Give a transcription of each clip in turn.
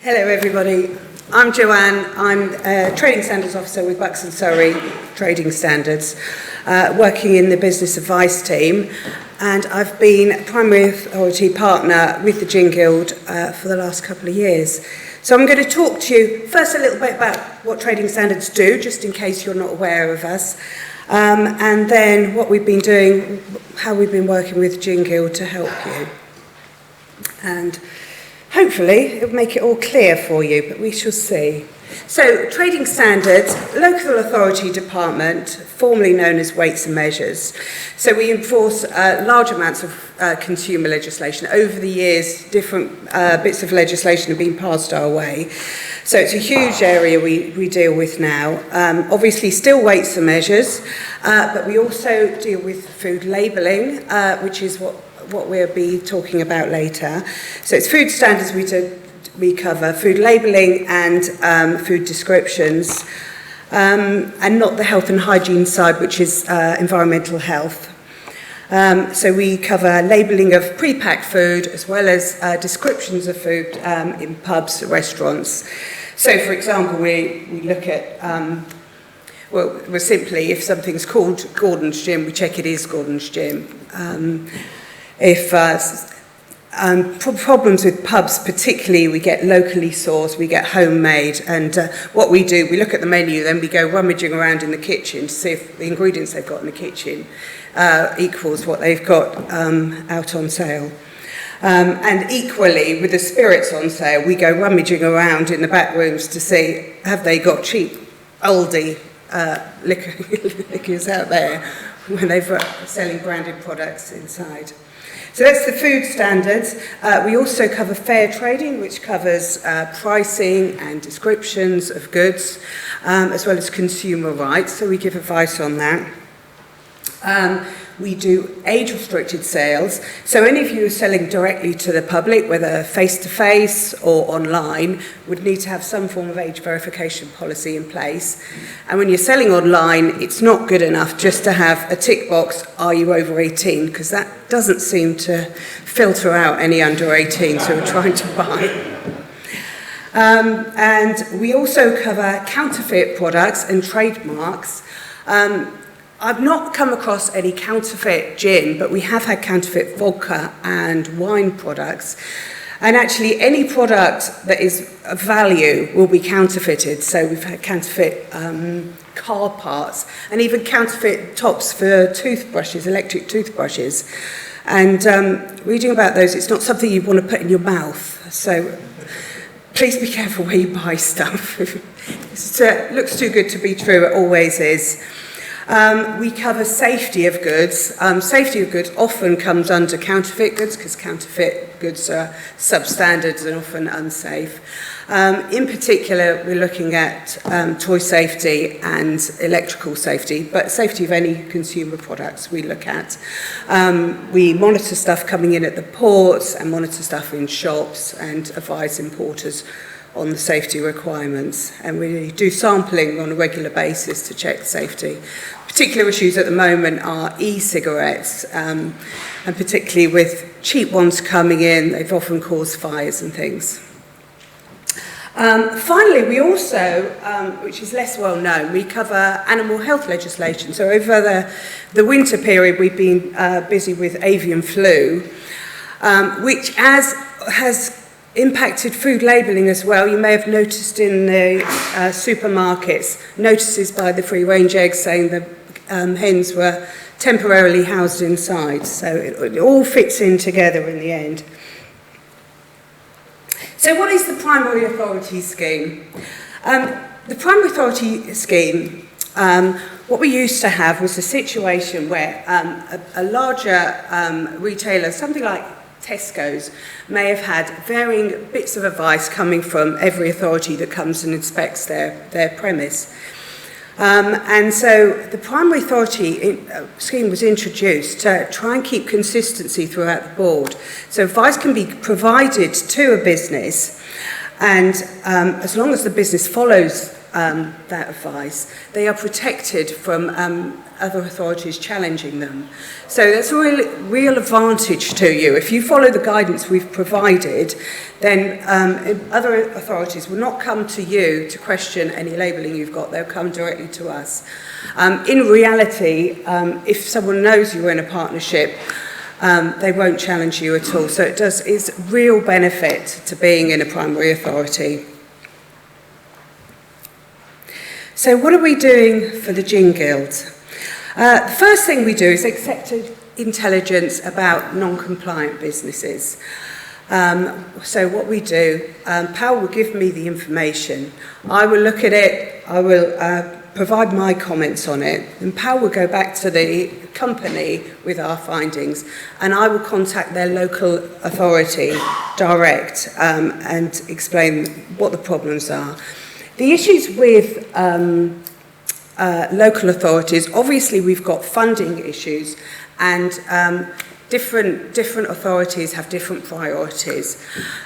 Hello everybody, I'm Joanne. I'm a Trading Standards Officer with Bucks & Surrey Trading Standards, working in the business advice team, and I've been a primary authority partner with the Gin Guild for the last couple of years. So I'm going to talk to you first a little bit about what Trading Standards do, just in case you're not aware of us, and then what we've been doing, how we've been working with Gin Guild to help you. And hopefully, it'll make it all clear for you, but we shall see. So, Trading Standards, Local Authority Department, formerly known as Weights and Measures. So we enforce large amounts of consumer legislation. Over the years, different bits of legislation have been passed our way. So it's a huge area we deal with now. Obviously, still weights and measures, but we also deal with food labelling, which is what we'll be talking about later. So it's food standards we cover, food labelling and food descriptions, and not the health and hygiene side, which is environmental health. So we cover labelling of pre-packed food as well as descriptions of food in pubs, restaurants. So for example, we look at we're simply, if something's called Gordon's Gin, we check it is Gordon's Gin. If problems with pubs, particularly, we get locally sourced, we get homemade, and what we do, we look at the menu, then we go rummaging around in the kitchen to see if the ingredients they've got in the kitchen equals what they've got out on sale. And equally, with the spirits on sale, we go rummaging around in the back rooms to see, have they got cheap oldie liqueurs out there when they're selling branded products inside. So that's the food standards. We also cover fair trading, which covers pricing and descriptions of goods, as well as consumer rights, so we give advice on that. We do age-restricted sales, so any of you who are selling directly to the public, whether face-to-face or online, would need to have some form of age verification policy in place. And when you're selling online, it's not good enough just to have a tick box, are you over 18? Because that doesn't seem to filter out any under 18s who are trying to buy. And we also cover counterfeit products and trademarks. I've not come across any counterfeit gin, but we have had counterfeit vodka and wine products. And actually, any product that is of value will be counterfeted. So we've had counterfeit car parts and even counterfeit tops for toothbrushes, electric toothbrushes. And reading about those, it's not something you want to put in your mouth. So please be careful where you buy stuff. It looks too good to be true, it always is. We cover safety of goods. Safety of goods often comes under counterfeit goods because counterfeit goods are substandard and often unsafe. In particular, we're looking at toy safety and electrical safety, but safety of any consumer products we look at. We monitor stuff coming in at the ports and monitor stuff in shops and advise importers on the safety requirements, and we do sampling on a regular basis to check safety. Particular issues at the moment are e-cigarettes, and particularly with cheap ones coming in, they've often caused fires and things. Finally, we also, which is less well known, we cover animal health legislation. So over the winter period, we've been busy with avian flu, which has impacted food labelling as well. You may have noticed in the supermarkets notices by the free-range eggs saying the hens were temporarily housed inside. So it all fits in together in the end. So what is the Primary Authority Scheme? The Primary Authority Scheme, what we used to have was a situation where a larger retailer, something like Tesco's, may have had varying bits of advice coming from every authority that comes and inspects their premise. And so the Primary Authority Scheme was introduced to try and keep consistency throughout the board. So advice can be provided to a business, and as long as the business follows that advice. They are protected from other authorities challenging them. So that's a real advantage to you. If you follow the guidance we've provided, then other authorities will not come to you to question any labelling you've got. They'll come directly to us. In reality, if someone knows you're in a partnership, they won't challenge you at all. So it's real benefit to being in a primary authority. So what are we doing for the Gin Guild? The first thing we do is accept intelligence about non-compliant businesses. So what we do, Pal will give me the information. I will look at it, I will provide my comments on it, and Pal will go back to the company with our findings, and I will contact their local authority direct and explain what the problems are. The issues with local authorities, obviously we've got funding issues, and different authorities have different priorities.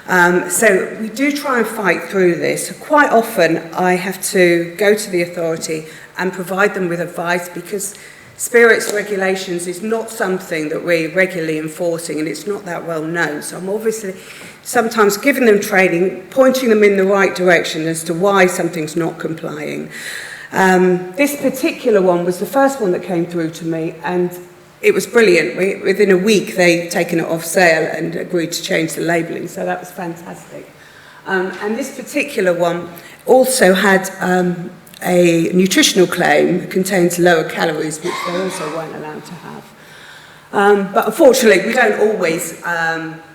So we do try and fight through this. Quite often I have to go to the authority and provide them with advice, because spirits regulations is not something that we're regularly enforcing, and it's not that well known. So I'm obviously sometimes giving them training, pointing them in the right direction as to why something's not complying. This particular one was the first one that came through to me, and it was brilliant. Within a week, they'd taken it off sale and agreed to change the labelling, so that was fantastic. And this particular one also had a nutritional claim that contains lower calories, which they also weren't allowed to have. But unfortunately, we don't always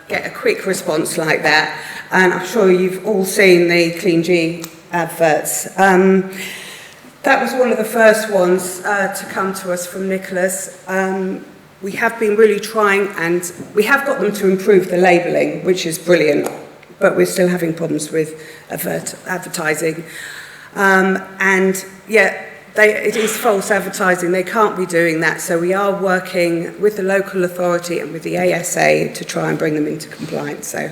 get a quick response like that, and I'm sure you've all seen the Clean G adverts. That was one of the first ones to come to us from Nicholas. We have been really trying, and we have got them to improve the labelling, which is brilliant, but we're still having problems with advertising. And yeah, it is false advertising. They can't be doing that. So we are working with the local authority and with the ASA to try and bring them into compliance. So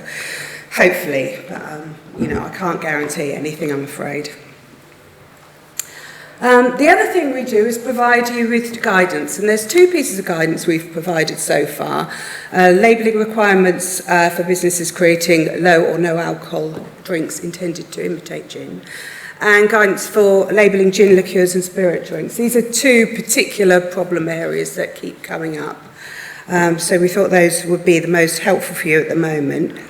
hopefully, but, I can't guarantee anything, I'm afraid. The other thing we do is provide you with guidance, and there's two pieces of guidance we've provided so far. Labelling requirements for businesses creating low or no alcohol drinks intended to imitate gin, and guidance for labelling gin, liqueurs and spirit drinks. These are two particular problem areas that keep coming up. So we thought those would be the most helpful for you at the moment.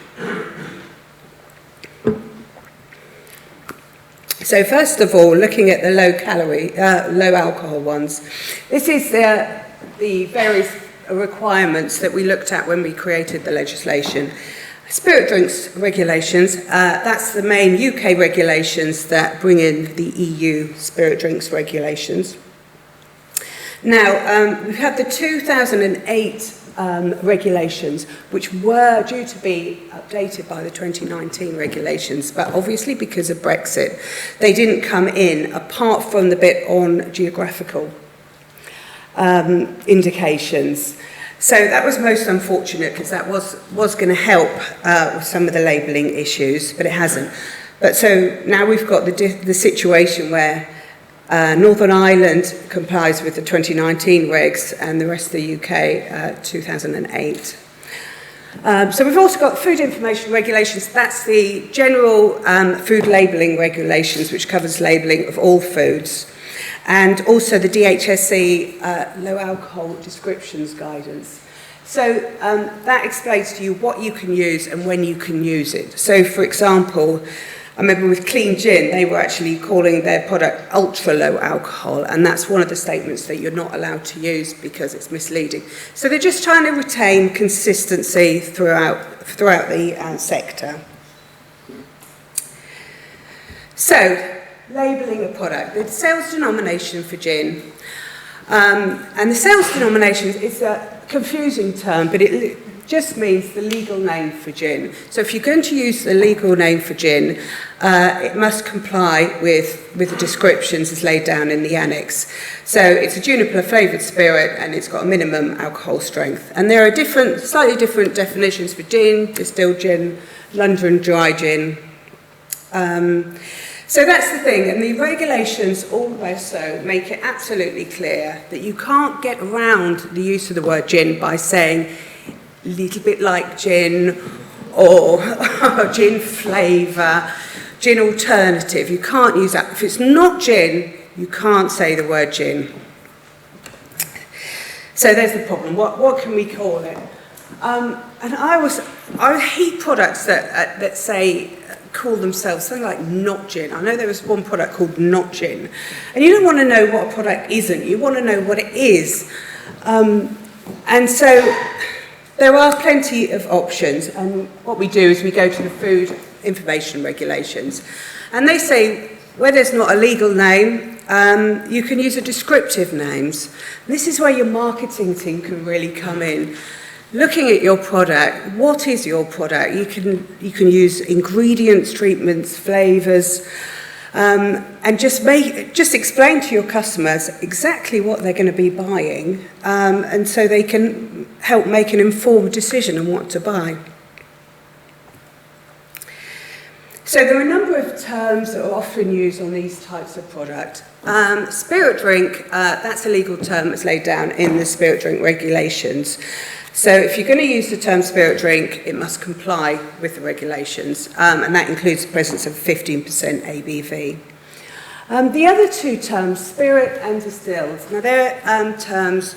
So first of all, looking at the low alcohol ones, this is the various requirements that we looked at when we created the legislation. Spirit drinks regulations, that's the main UK regulations that bring in the EU spirit drinks regulations. Now, we've had the 2008 regulations, which were due to be updated by the 2019 regulations, but obviously because of Brexit, they didn't come in apart from the bit on geographical indications. So that was most unfortunate, because that was going to help with some of the labelling issues, but it hasn't. But so now we've got the situation where Northern Ireland complies with the 2019 regs, and the rest of the UK 2008. So we've also got food information regulations. That's the general food labelling regulations, which covers labelling of all foods. And also the DHSE low alcohol descriptions guidance. So that explains to you what you can use and when you can use it. So for example, I remember with Clean Gin, they were actually calling their product ultra low alcohol, and that's one of the statements that you're not allowed to use because it's misleading. So they're just trying to retain consistency throughout the sector. So, labelling a product. The sales denomination for gin, and the sales denomination is a confusing term, but it just means the legal name for gin. So if you're going to use the legal name for gin, it must comply with the descriptions as laid down in the annex. So it's a juniper flavoured spirit, and it's got a minimum alcohol strength. And there are slightly different definitions for gin, distilled gin, London dry gin. So that's the thing, and the regulations also make it absolutely clear that you can't get around the use of the word gin by saying a little bit like gin, or gin flavour, gin alternative. You can't use that. If it's not gin, you can't say the word gin. So there's the problem. What can we call it? And I hate products that say, call themselves something like not gin. I know there was one product called not gin. And you don't want to know what a product isn't. You want to know what it is. And so there are plenty of options. And what we do is we go to the food information regulations. And they say where there's not a legal name, you can use a descriptive names. This is where your marketing team can really come in. Looking at your product, what is your product? You can use ingredients, treatments, flavours, and just explain to your customers exactly what they're going to be buying, and so they can help make an informed decision on what to buy. So there are a number of terms that are often used on these types of product. Spirit drink, that's a legal term that's laid down in the spirit drink regulations. So if you're going to use the term spirit drink, it must comply with the regulations, and that includes the presence of 15% ABV. The other two terms, spirit and distilled, now they're terms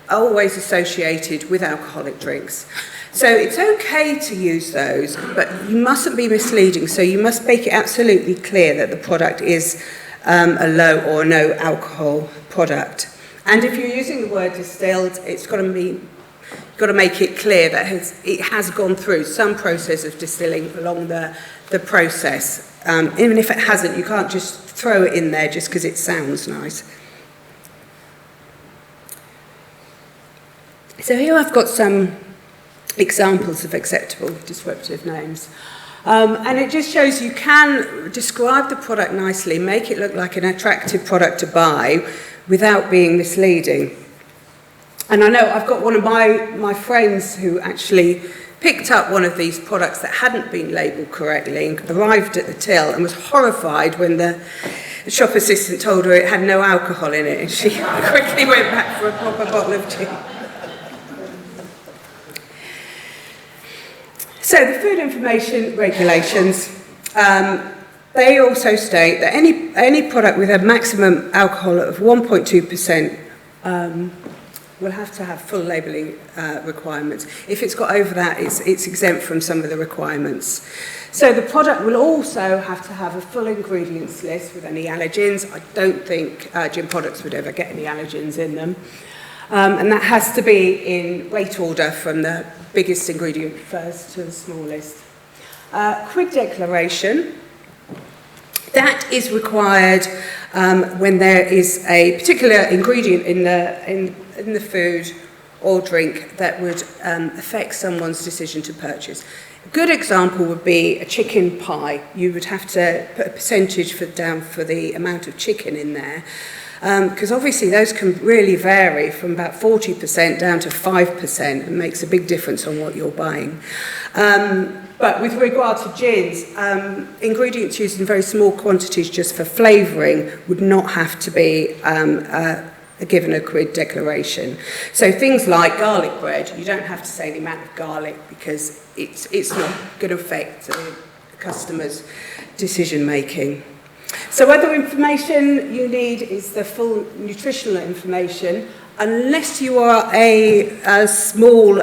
always associated with alcoholic drinks. So it's okay to use those, but you mustn't be misleading, so you must make it absolutely clear that the product is a low or no alcohol product. And if you're using the word distilled, it's got to make it clear that it has gone through some process of distilling along the process. Even if it hasn't, you can't just throw it in there just because it sounds nice. So here I've got some examples of acceptable descriptive names. And it just shows you can describe the product nicely, make it look like an attractive product to buy without being misleading. And I know I've got one of my friends who actually picked up one of these products that hadn't been labelled correctly and arrived at the till and was horrified when the shop assistant told her it had no alcohol in it, and she quickly went back for a proper bottle of gin. So the food information regulations, they also state that any product with a maximum alcohol of 1.2% will have to have full labelling requirements. If it's got over that, it's exempt from some of the requirements. So the product will also have to have a full ingredients list with any allergens. I don't think gin products would ever get any allergens in them. And that has to be in weight order from the biggest ingredient first to the smallest. Quid declaration. That is required when there is a particular ingredient in the food or drink that would affect someone's decision to purchase. A good example would be a chicken pie. You would have to put a percentage down for the amount of chicken in there, because obviously those can really vary from about 40% down to 5% and makes a big difference on what you're buying. But with regard to gins, ingredients used in very small quantities just for flavouring would not have to be given a quid declaration. So things like garlic bread, you don't have to say the amount of garlic because it's not going to affect the customer's decision making. So other information you need is the full nutritional information. Unless you are a small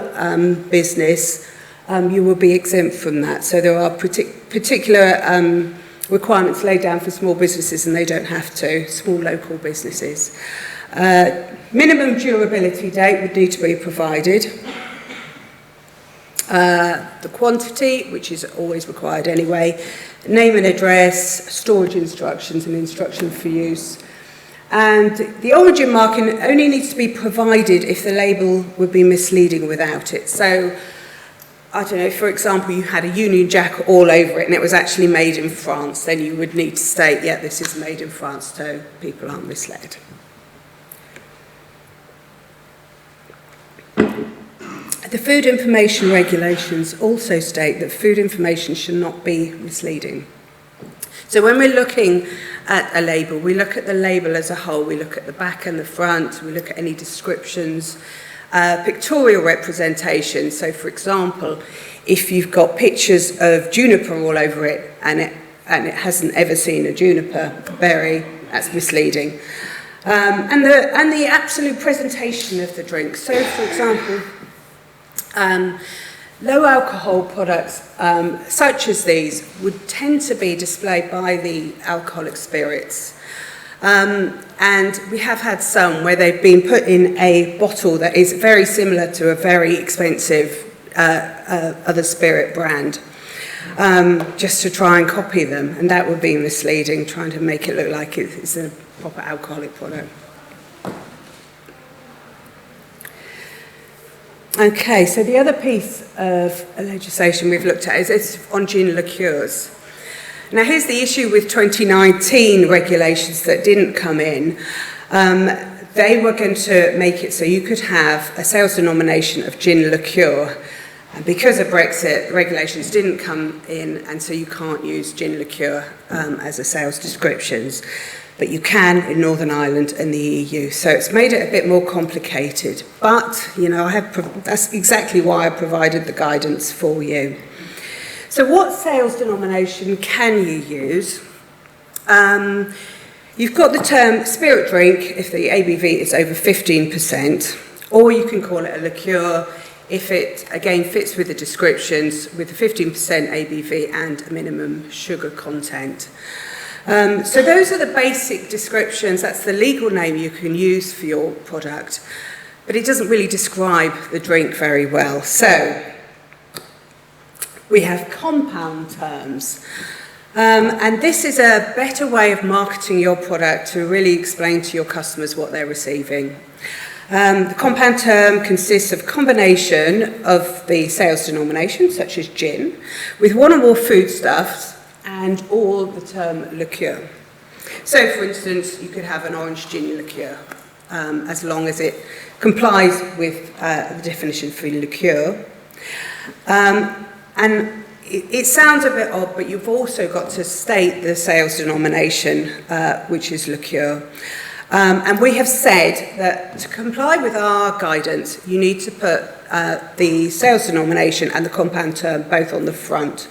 business, you will be exempt from that. So there are particular requirements laid down for small businesses, and they don't have to, small local businesses. Minimum durability date would need to be provided. The quantity, which is always required anyway, name and address, storage instructions and instruction for use. And the origin marking only needs to be provided if the label would be misleading without it. So, I don't know, for example, you had a Union Jack all over it and it was actually made in France, then you would need to state, yeah, this is made in France, so people aren't misled. The food information regulations also state that food information should not be misleading. So when we're looking at a label, we look at the label as a whole, we look at the back and the front, we look at any descriptions, pictorial representation. So for example, if you've got pictures of juniper all over it and it hasn't ever seen a juniper berry, that's misleading. And the absolute presentation of the drink. So for example, low alcohol products such as these would tend to be displayed by the alcoholic spirits. And we have had some where they've been put in a bottle that is very similar to a very expensive other spirit brand, just to try and copy them. And that would be misleading, trying to make it look like it's a proper alcoholic product. Okay, so the other piece of legislation we've looked at is on gin liqueurs. Now here's the issue with 2019 regulations that didn't come in. They were going to make it so you could have a sales denomination of gin liqueur. And because of Brexit, regulations didn't come in, and so you can't use gin liqueur as a sales descriptions. But you can in Northern Ireland and the EU. So it's made it a bit more complicated. But, you know, that's exactly why I provided the guidance for you. So what sales denomination can you use? You've got the term spirit drink if the ABV is over 15%, or you can call it a liqueur if it, again, fits with the descriptions with a 15% ABV and a minimum sugar content. So those are the basic descriptions. That's the legal name you can use for your product, but it doesn't really describe the drink very well. So we have compound terms, and this is a better way of marketing your product to really explain to your customers what they're receiving. The compound term consists of a combination of the sales denomination, such as gin, with one or more foodstuffs, and or the term liqueur. So, for instance, you could have an orange gin liqueur, as long as it complies with the definition for liqueur. And it sounds a bit odd, but you've also got to state the sales denomination, which is liqueur. And we have said that to comply with our guidance, you need to put the sales denomination and the compound term both on the front.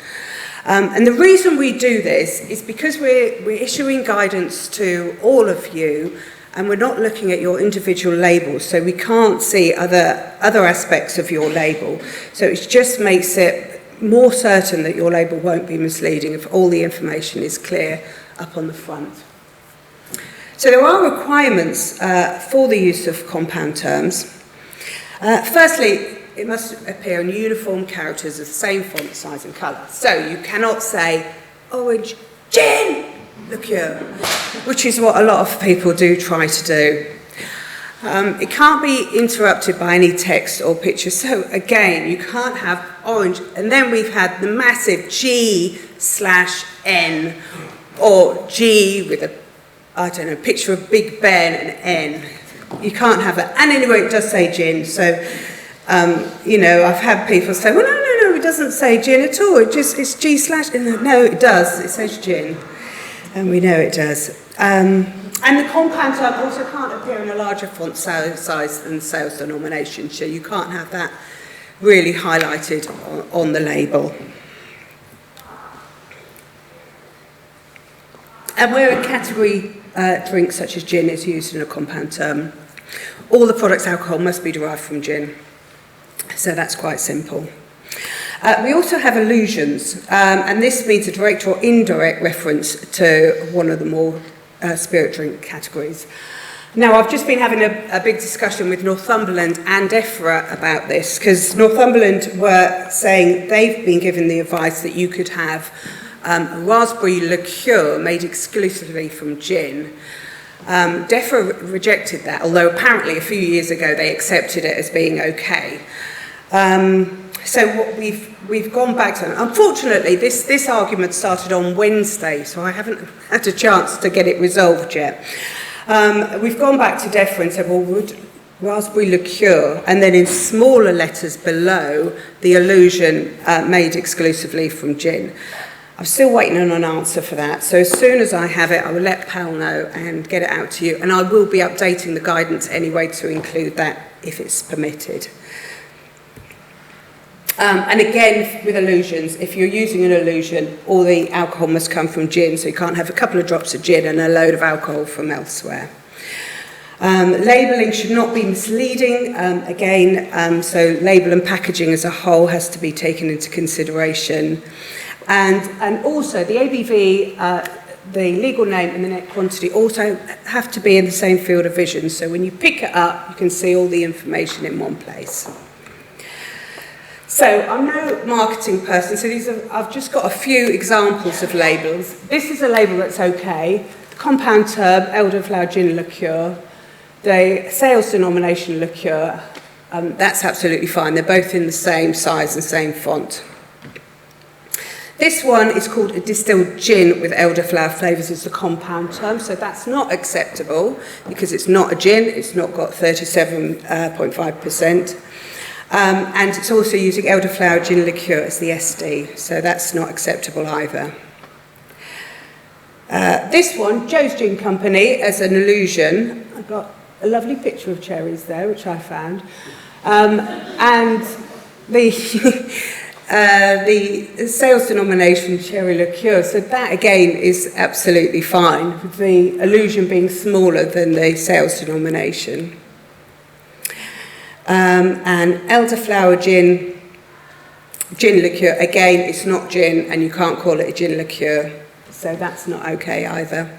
And the reason we do this is because we're issuing guidance to all of you, and we're not looking at your individual labels, so we can't see other aspects of your label. So it just makes it more certain that your label won't be misleading if all the information is clear up on the front. So there are requirements for the use of compound terms. Firstly, it must appear in uniform characters of the same font, size and colour. So you cannot say orange gin liqueur, which is what a lot of people do try to do. It can't be interrupted by any text or picture. So again, you can't have orange. And then we've had the massive G/N or G with a picture of Big Ben and N. You can't have that. And anyway, it does say gin. So you know, I've had people say, well, no, it doesn't say gin at all. It's G/N. No, it does. It says gin. And we know it does. And the compound term also can't appear in a larger font size than sales denomination. So you can't have that really highlighted on the label. And where a category drink such as gin is used in a compound term, all the product's alcohol must be derived from gin. So that's quite simple. We also have allusions, and this means a direct or indirect reference to one of the more spirit drink categories. Now, I've just been having a big discussion with Northumberland and EFRA about this, because Northumberland were saying they've been given the advice that you could have a raspberry liqueur made exclusively from gin. DEFRA rejected that, although apparently a few years ago they accepted it as being okay. So what we've gone back to, unfortunately this argument started on Wednesday, so I haven't had a chance to get it resolved yet. We've gone back to DEFRA and said, well, would raspberry liqueur, and then in smaller letters below, the allusion made exclusively from gin. I'm still waiting on an answer for that. So as soon as I have it, I will let Pal know and get it out to you. And I will be updating the guidance anyway to include that if it's permitted. And again, with illusions, if you're using an illusion, all the alcohol must come from gin, so you can't have a couple of drops of gin and a load of alcohol from elsewhere. Labelling should not be misleading, so label and packaging as a whole has to be taken into consideration. And also the ABV, the legal name and the net quantity also have to be in the same field of vision, so when you pick it up, you can see all the information in one place. So I'm no marketing person, so I've just got a few examples of labels. This is a label that's okay. The compound term, elderflower gin liqueur. The sales denomination liqueur, that's absolutely fine. They're both in the same size and same font. This one is called a distilled gin with elderflower flavours as the compound term, so that's not acceptable because it's not a gin, it's not got 37.5%. And it's also using elderflower gin liqueur as the SD, so that's not acceptable either. This one, Joe's Gin Company, as an illusion. I've got a lovely picture of cherries there, which I found. And the, the sales denomination, cherry liqueur, so that again is absolutely fine, with the illusion being smaller than the sales denomination. And elderflower gin liqueur, again, it's not gin and you can't call it a gin liqueur, so that's not okay either.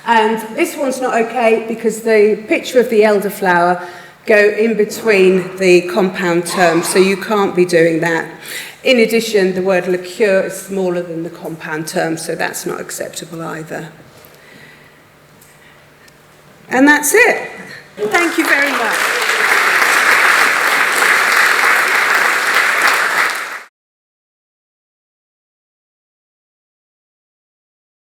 And this one's not okay because the picture of the elderflower go in between the compound terms, so you can't be doing that. In addition, the word liqueur is smaller than the compound term, so that's not acceptable either. And that's it. Thank you very much.